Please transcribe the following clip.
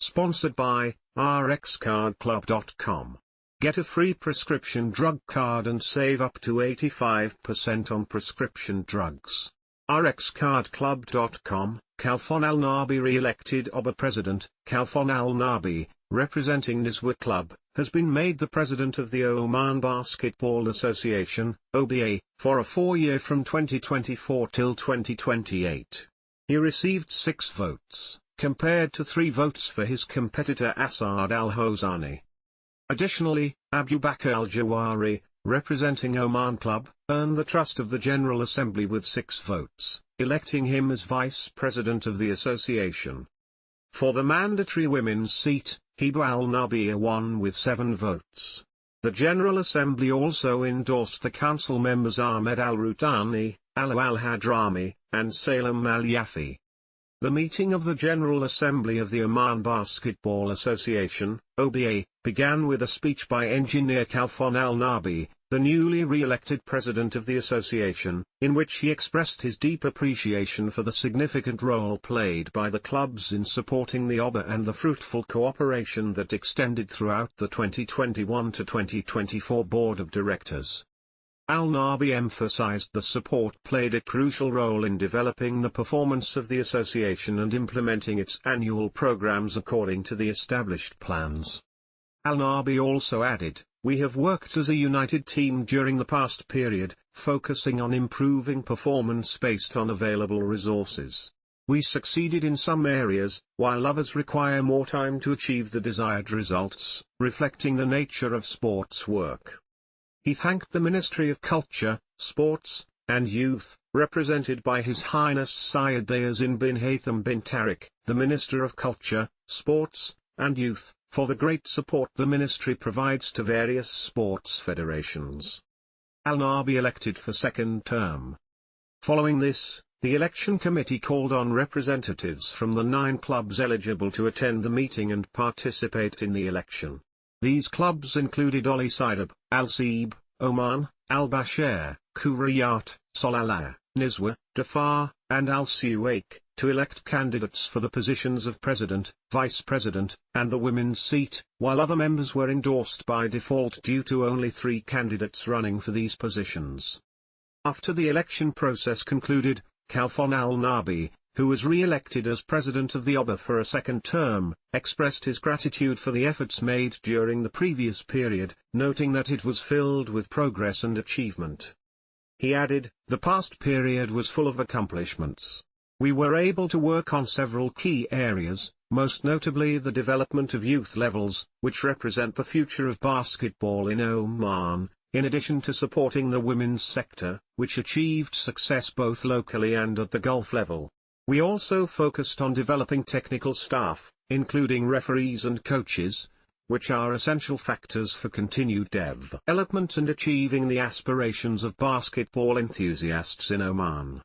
Sponsored by rxcardclub.com. Get a free prescription drug card and save up to 85% on prescription drugs. rxcardclub.com. Khalfan Al Naabi re-elected OBA President. Khalfan Al Naabi, representing Nizwa Club, has been made the President of the Oman Basketball Association OBA, for a 4-year from 2024 till 2028. He received 6 votes, compared to 3 votes for his competitor Asaad al Hosani. Additionally, Abu Bakr Al Jahwari, representing Oman Club, earned the trust of the General Assembly with 6 votes, electing him as Vice President of the association. For the mandatory women's seat, Hiba al Naabiya won with 7 votes. The General Assembly also endorsed the council members Ahmed al Routani, Alaa al Hadhrami, and Salem al Yafie. The meeting of the General Assembly of the Oman Basketball Association OBA began with a speech by Engineer Khalfan Al Naabi, the newly re-elected president of the association, in which he expressed his deep appreciation for the significant role played by the clubs in supporting the OBA and the fruitful cooperation that extended throughout the 2021 to 2024 Board of Directors. Al Naabi emphasized the support played a crucial role in developing the performance of the association and implementing its annual programs according to the established plans. Al Naabi also added, "We have worked as a united team during the past period, focusing on improving performance based on available resources. We succeeded in some areas, while others require more time to achieve the desired results, reflecting the nature of sports work." He thanked the Ministry of Culture, Sports, and Youth, represented by His Highness Sayyid Theyazin bin Haitham bin Tariq, the Minister of Culture, Sports, and Youth, for the great support the ministry provides to various sports federations. Al Naabi elected for 2nd term. Following this, the election committee called on representatives from the 9 clubs eligible to attend the meeting and participate in the election. These clubs included Sidab, Seeb, Oman, Bashayr, Qurayat, Salalah, Nizwa, Dhofar, and Suwaiq, to elect candidates for the positions of President, Vice President, and the women's seat, while other members were endorsed by default due to only 3 candidates running for these positions. After the election process concluded, Khalfan Al Naabi, who was re-elected as president of the OBA for a 2nd term, expressed his gratitude for the efforts made during the previous period, noting that it was filled with progress and achievement. He added, "The past period was full of accomplishments. We were able to work on several key areas, most notably the development of youth levels, which represent the future of basketball in Oman, in addition to supporting the women's sector, which achieved success both locally and at the Gulf level. We also focused on developing technical staff, including referees and coaches, which are essential factors for continued development and achieving the aspirations of basketball enthusiasts in Oman.